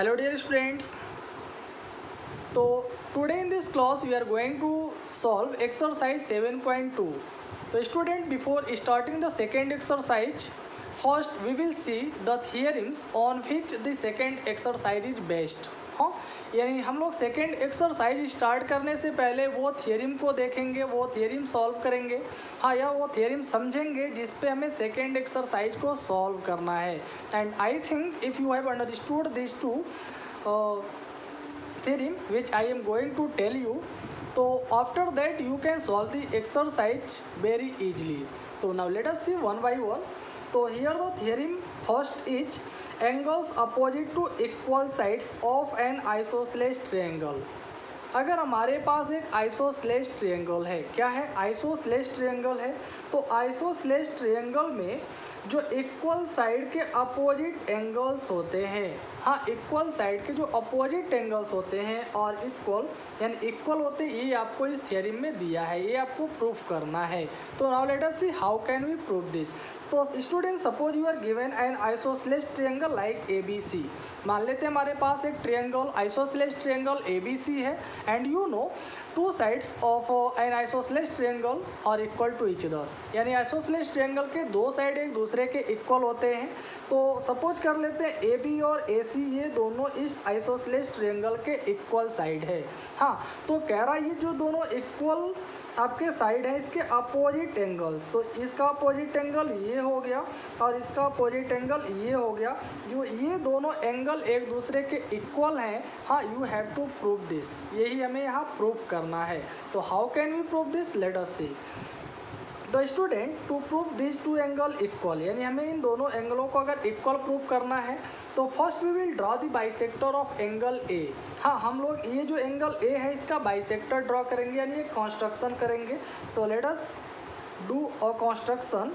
Hello dear students. So today in this class we are going to solve exercise 7.2. So student, before starting the second exercise, first we will see the theorems on which the second exercise is based. हाँ, यानी हम लोग second exercise start करने से पहले वो theorem को देखेंगे, वो थियरम सॉल्व करेंगे, हाँ, या वो थियरम समझेंगे जिस पे हमें सेकेंड एक्सरसाइज को सॉल्व करना है. And I think if you have understood this two theorem which I am going to tell you, so after that you can solve the exercise very easily. So now let us see one by one. So here the theorem first is angles opposite to equal sides of an isosceles triangle. अगर हमारे पास एक isosceles triangle है, क्या है, isosceles triangle है, तो isosceles triangle में जो इक्वल साइड के अपोजिट एंगल्स होते हैं, हाँ, इक्वल साइड के जो अपोजिट एंगल्स होते हैं और इक्वल यानी इक्वल होते हैं, ये आपको इस थ्योरम में दिया है, ये आपको प्रूफ करना है. तो now let us see how can we prove this. तो student, suppose you are given an isosceles triangle like A B C. मान लेते हैं हमारे पास एक triangle isosceles triangle A B C है and you know two sides of an isosceles triangle are equal to each other. यानी isosceles triangle के दो साइड एक दूसरे के इक्वल होते हैं. तो सपोज कर लेते हैं ए बी और ए सी ये दोनों इस आइसोसेलेस ट्रायंगल के इक्वल साइड है. हाँ, तो कह रहा है ये जो दोनों इक्वल आपके साइड है इसके अपोजिट एंगल्स, तो इसका अपोजिट एंगल ये हो गया और इसका अपोजिट एंगल ये हो गया, जो ये दोनों एंगल एक दूसरे के इक्वल हैं. हाँ, you have to prove this, यही हमें यहाँ प्रूव करना है. तो how can we prove this, let us see. तो student, to prove this two angle equal, यानी हमें इन दोनों एंगलों को अगर इक्वल प्रूव करना है तो first we will draw the bisector of angle A. हाँ, हम लोग ये जो एंगल ए है इसका बाइसेक्टर ड्रॉ करेंगे, यानी एक कंस्ट्रक्शन करेंगे. तो let us do a construction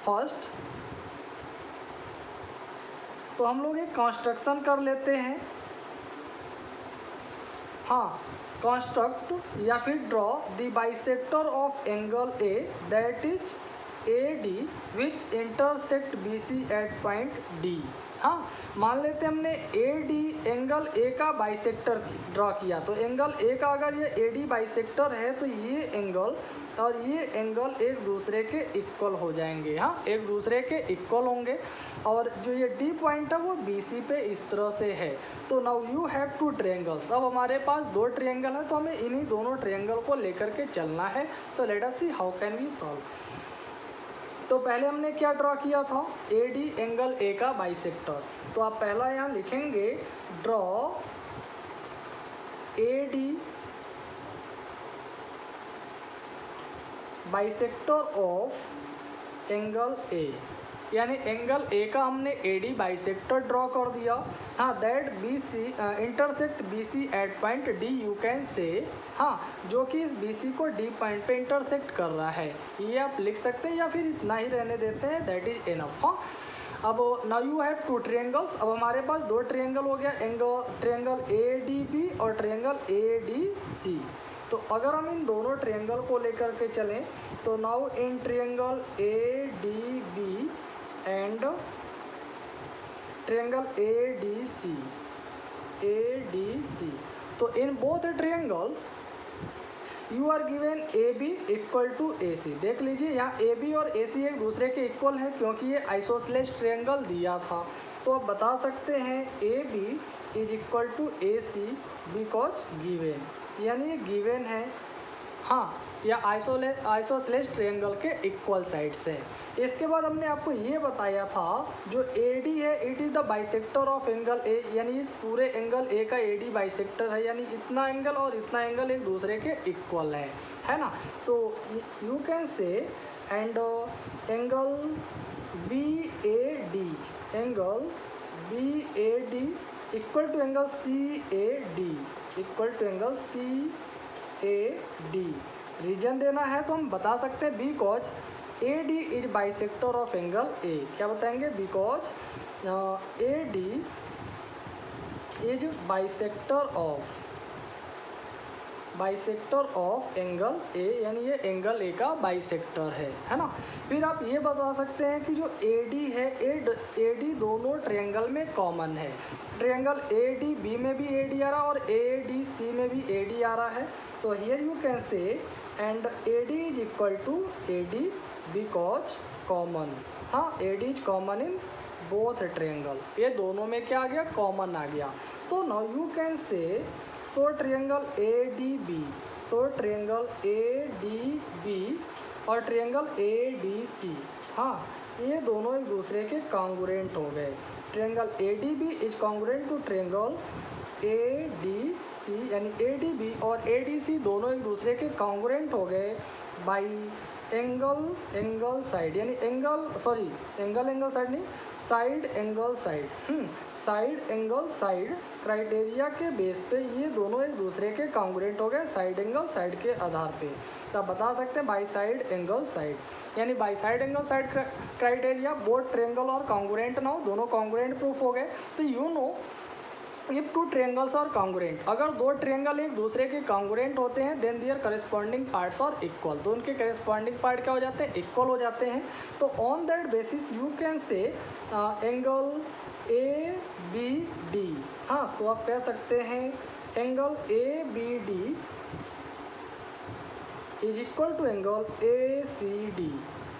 first. तो हम लोग एक कंस्ट्रक्शन कर लेते हैं. हाँ, कंस्ट्रक्ट या फिर draw the bisector of angle A that is A D which intersect B C at point D. हाँ, मान लेते हैं हमने ए डी एंगल ए का बाइसेक्टर ड्रॉ किया, तो एंगल ए का अगर ये ए डी बाइसेक्टर है तो ये एंगल और ये एंगल एक दूसरे के इक्वल हो जाएंगे. हाँ, एक दूसरे के इक्वल होंगे और जो ये डी पॉइंट है वो बी सी पे इस तरह से है. तो now you have two triangles. अब हमारे पास दो ट्रायंगल है तो हमें इन्हीं दोनों ट्रायंगल को लेकर के चलना है. तो let us see how can we solve. तो पहले हमने क्या ड्रॉ किया था, ए डी एंगल ए का बाइसेक्टर. तो आप पहला यहाँ लिखेंगे draw A D bisector of angle A, यानी एंगल ए का हमने ए डी बाइसेक्टर ड्रॉ कर दिया. हाँ, that B C intersect B C at point D, you can say. हाँ, जो कि इस बी सी को डी पॉइंट पे इंटरसेक्ट कर रहा है, ये आप लिख सकते हैं या फिर इतना ही रहने देते हैं, दैट इज इनफ. हाँ, अब now you have two triangles. अब हमारे पास दो ट्रायंगल हो गया, ट्रायंगल ए डी बी और ट्रायंगल ए डी सी. तो अगर हम इन दोनों ट्रायंगल को लेकर के चलें तो now in triangle A D B and triangle A D C, तो in both triangle you are given A B equal to A C. देख लीजिए यहाँ ए बी और ए सी एक दूसरे के इक्वल है क्योंकि ये आइसोसेलेस ट्रायंगल दिया था. तो आप बता सकते हैं A B is equal to A C because given, यानी ये गिवन है. हाँ, या आइसोसेलेस ट्रायंगल के इक्वल साइड्स है. इसके बाद हमने आपको ये बताया था जो ए डी है it is the bisector of angle A, यानी इस पूरे एंगल ए का ए डी बाइसेक्टर है, यानी इतना एंगल और इतना एंगल एक दूसरे के इक्वल है ना. तो you can say and angle B A D equal to angle C A D equal to angle C A D. Reason देना है तो हम बता सकते हैं because A D is bisector of angle A. क्या बताएंगे, because A D is bisector of bisector of angle A, यानी ये एंगल ए का बाइसेक्टर है ना। फिर आप ये बता सकते हैं कि जो ए डी है, ए डी दोनों ट्रायंगल में कॉमन है। ट्रायंगल ए डी बी में भी ए डी आ रहा है और ए डी सी में भी ए डी आ रहा है। तो here you can say and A D is equal to A D because common, हाँ A D is common in both triangle, ये दोनों में क्या आ गया, कॉमन आ गया। तो now you can say so triangle A D B, तो triangle A D B और ट्रायंगल ए डी सी, हाँ ये दोनों एक दूसरे के कॉन्ग्रुएंट हो गए। Triangle A D B is congruent to triangle A D C, यानी ए डी बी और ए डी सी दोनों एक दूसरे के कॉन्ग्रुएंट हो गए बाई एंगल साइड, यानी एंगल साइड नहीं, साइड एंगल साइड क्राइटेरिया के बेस पे ये दोनों एक दूसरे के कॉन्ग्रुएंट हो गए साइड एंगल साइड के आधार पे। तो आप बता सकते हैं बाई साइड एंगल साइड, यानी by side angle side criteria both triangle और कॉन्ग्रुएंट ना हो, दोनों कॉन्ग्रुएंट प्रूफ हो गए। तो you know if two triangles are congruent, अगर दो ट्रायंगल एक दूसरे के कॉन्ग्रुएंट होते हैं then their corresponding parts are equal, तो उनके करस्पॉन्डिंग पार्ट क्या हो जाते हैं, इक्वल हो जाते हैं। तो on that basis you can say angle A B D, हाँ सो आप कह सकते हैं angle A B D is equal to angle A C D,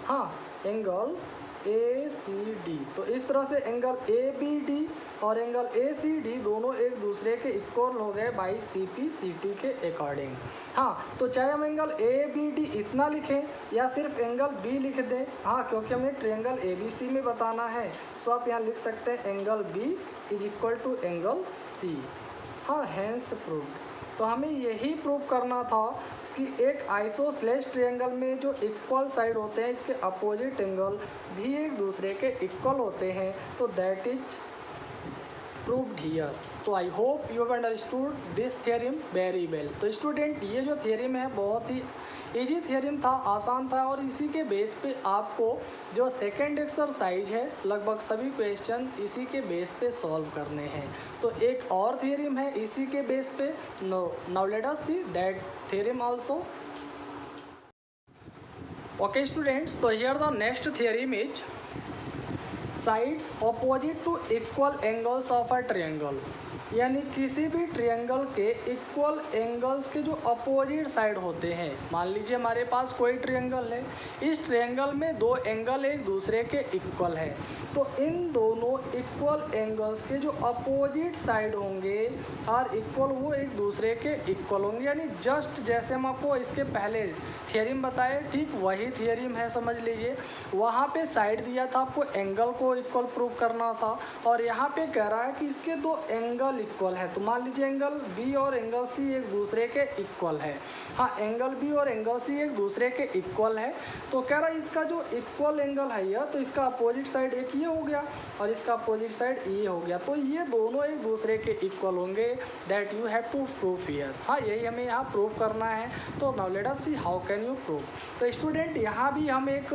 हाँ एंगल ए सी डी। तो इस तरह से एंगल ए बी डी और एंगल ए सी डी दोनों एक दूसरे के इक्वल हो गए by C P C T के अकॉर्डिंग। हाँ तो चाहे हम एंगल ए बी डी इतना लिखें या सिर्फ एंगल बी लिख दें, हाँ क्योंकि हमें ट्रायंगल ए बी सी में बताना है, सो आप यहाँ लिख सकते हैं angle B is equal to angle C, हाँ हैंस प्रूव्ड। तो हमें यही प्रूव करना था कि एक आइसोसेलेस ट्रायंगल में जो इक्वल साइड होते हैं इसके अपोजिट एंगल भी एक दूसरे के इक्वल होते हैं, तो दैट इज प्रूव्ड हियर। तो I hope you have understood this theorem very well. तो स्टूडेंट ये जो थ्योरम है बहुत ही इजी थ्योरम था, आसान था, और इसी के बेस पे आपको जो सेकंड एक्सरसाइज है लगभग सभी क्वेश्चन इसी के बेस पे सॉल्व करने हैं। तो एक और थ्योरम है इसी के बेस पे, now let us see that theorem also. Okay students, तो here the next theorem is sides opposite to equal angles of a triangle, यानी किसी भी ट्रायंगल के इक्वल एंगल्स के जो अपोजिट साइड होते हैं। मान लीजिए हमारे पास कोई ट्रायंगल है, इस ट्रायंगल में दो एंगल एक दूसरे के इक्वल है, तो इन दोनों इक्वल एंगल्स के जो अपोजिट साइड होंगे और इक्वल वो एक दूसरे के इक्वल होंगे, यानी जस्ट जैसे हम आपको इसके पहले थ्योरम बताए ठीक वही थ्योरम है, समझ लीजिए। वहाँ पे साइड दिया था आपको एंगल को इक्वल प्रूव करना था, और यहाँ पे कह रहा है कि इसके दो एंगल इक्वल है। तो मान लीजिए एंगल बी और एंगल सी एक दूसरे के इक्वल है, हाँ एंगल बी और एंगल सी एक दूसरे के इक्वल है। तो कह रहा है इसका जो इक्वल एंगल है यह, तो इसका अपोजिट साइड एक ये हो गया और इसका अपोजिट साइड ये हो गया, तो ये दोनों एक दूसरे के इक्वल होंगे, that you have to prove here. हाँ यही हमें यहाँ प्रूव करना है। तो now let us see how can you prove. तो स्टूडेंट यहाँ भी हम एक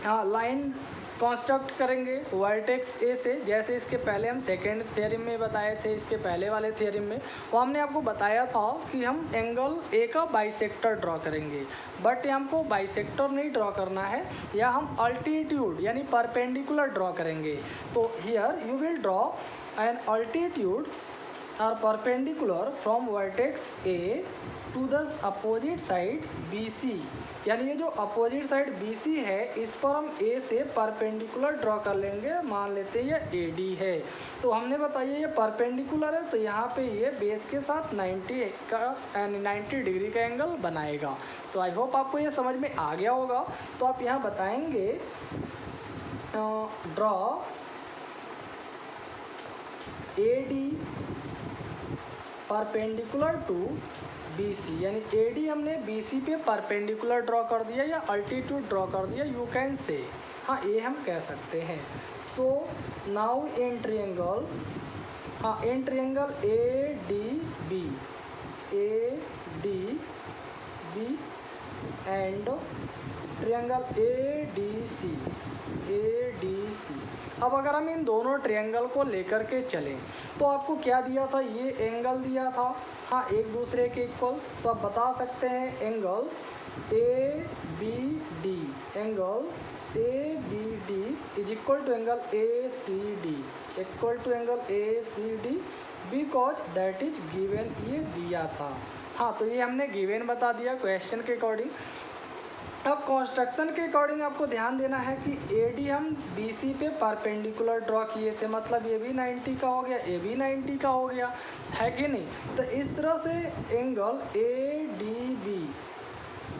लाइन कंस्ट्रक्ट करेंगे वर्टेक्स ए से, जैसे इसके पहले हम सेकेंड थ्योरम में बताए थे, इसके पहले वाले थ्योरम में वो हमने आपको बताया था कि हम एंगल ए का बाइसेक्टर ड्रॉ करेंगे, बट हमको बाइसेक्टर नहीं ड्रॉ करना है, या हम अल्टीट्यूड यानी परपेंडिकुलर ड्रॉ करेंगे। तो here you will draw an altitude or perpendicular from vertex A to the opposite side B C, यानी ये जो अपोजिट साइड बी सी है इस पर हम ए से परपेंडिकुलर ड्रॉ कर लेंगे, मान लेते हैं ये ए डी है। तो हमने बताया ये परपेंडिकुलर है, तो यहाँ पे ये बेस के साथ 90 डिग्री का एंगल बनाएगा। तो आई होप आपको ये समझ में आ गया होगा। तो आप यहाँ बताएंगे draw A D perpendicular to B C, यानी ए डी हमने बी सी पे परपेंडिकुलर ड्रॉ कर दिया या अल्टीट्यूड ड्रॉ कर दिया, यू कैन से, हाँ ये हम कह सकते हैं। सो नाउ इन ट्रायंगल, हाँ in triangle A D B and triangle A D C, ADC। अब अगर हम इन दोनों ट्रायंगल को लेकर के चलें तो आपको क्या दिया था, ये एंगल दिया था, हाँ, एक दूसरे के इक्वल। तो आप बता सकते हैं angle ABD, angle ABD is equal to angle ACD, equal to angle ACD because that is given, ये दिया था। हाँ, तो ये हमने गिवन बता दिया क्वेश्चन के अकॉर्डिंग। अब कंस्ट्रक्शन के अकॉर्डिंग आपको ध्यान देना है कि AD हम BC पे परपेंडिकुलर ड्रॉ किए थे, मतलब ये भी 90 का हो गया, ये भी 90 का हो गया, है कि नहीं। तो इस तरह से एंगल ADB,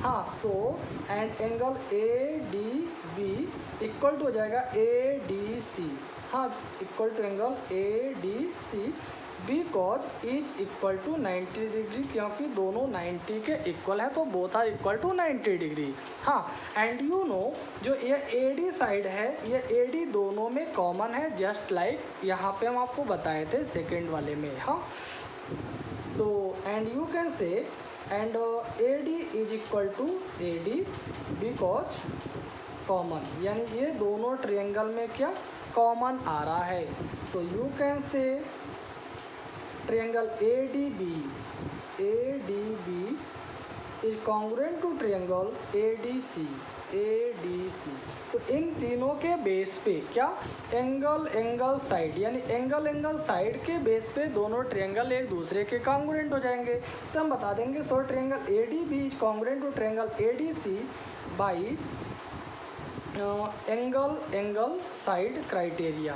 हाँ, so and angle ADB equal to हो जाएगा ADC, हाँ, equal to angle ADC because is equal to 90 degree, क्योंकि दोनों 90 के इक्वल है, तो both are equal to 90 degree. हाँ, एंड यू नो जो ये AD साइड है, ये AD दोनों में कॉमन है, जस्ट लाइक यहाँ पे हम आपको बताए थे सेकेंड वाले में। हाँ, तो and you can say and AD is equal to AD because common, यानी ये दोनों ट्रायंगल में क्या कॉमन आ रहा है। So you can say triangle ADB is congruent to triangle ADC। तो इन तीनों के बेस पे क्या एंगल साइड, यानी एंगल साइड के बेस पे दोनों ट्रायंगल एक दूसरे के कॉन्ग्रुएंट हो जाएंगे। तो हम बता देंगे so triangle ADB is congruent to triangle ADC by angle side criteria.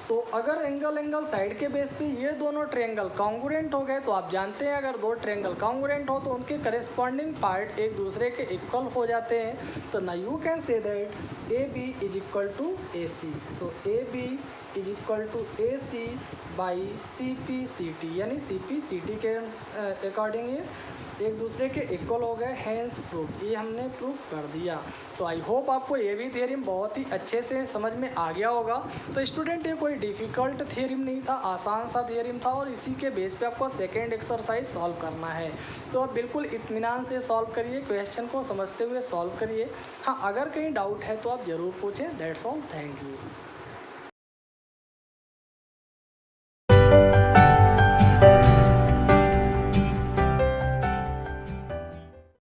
तो अगर एंगल साइड के बेस पे ये दोनों ट्रायंगल कॉन्ग्रुएंट हो गए, तो आप जानते हैं अगर दो ट्रायंगल कॉन्ग्रुएंट हो तो उनके करेस्पॉन्डिंग पार्ट एक दूसरे के इक्वल हो जाते हैं। तो ना you can say that AB is equal to AC। So AB is equal to AC by CP/CT, यानी CP/CT के अकॉर्डिंग ये एक दूसरे के इक्वल हो गए, हैंस प्रूफ, ये हमने प्रूफ कर दिया। तो आई होप आपको ये भी थ्योरम बहुत ही अच्छे से समझ में आ गया होगा। तो स्टूडेंट ये कोई डिफ़िकल्ट थ्योरम नहीं था, आसान सा थ्योरम था, और इसी के बेस पे आपको सेकेंड एक्सरसाइज सॉल्व करना है। तो आप बिल्कुल इत्मीनान से सॉल्व करिए, क्वेश्चन को समझते हुए सॉल्व करिए। हाँ, अगर कहीं डाउट है तो आप ज़रूर पूछें। That's all, thank you.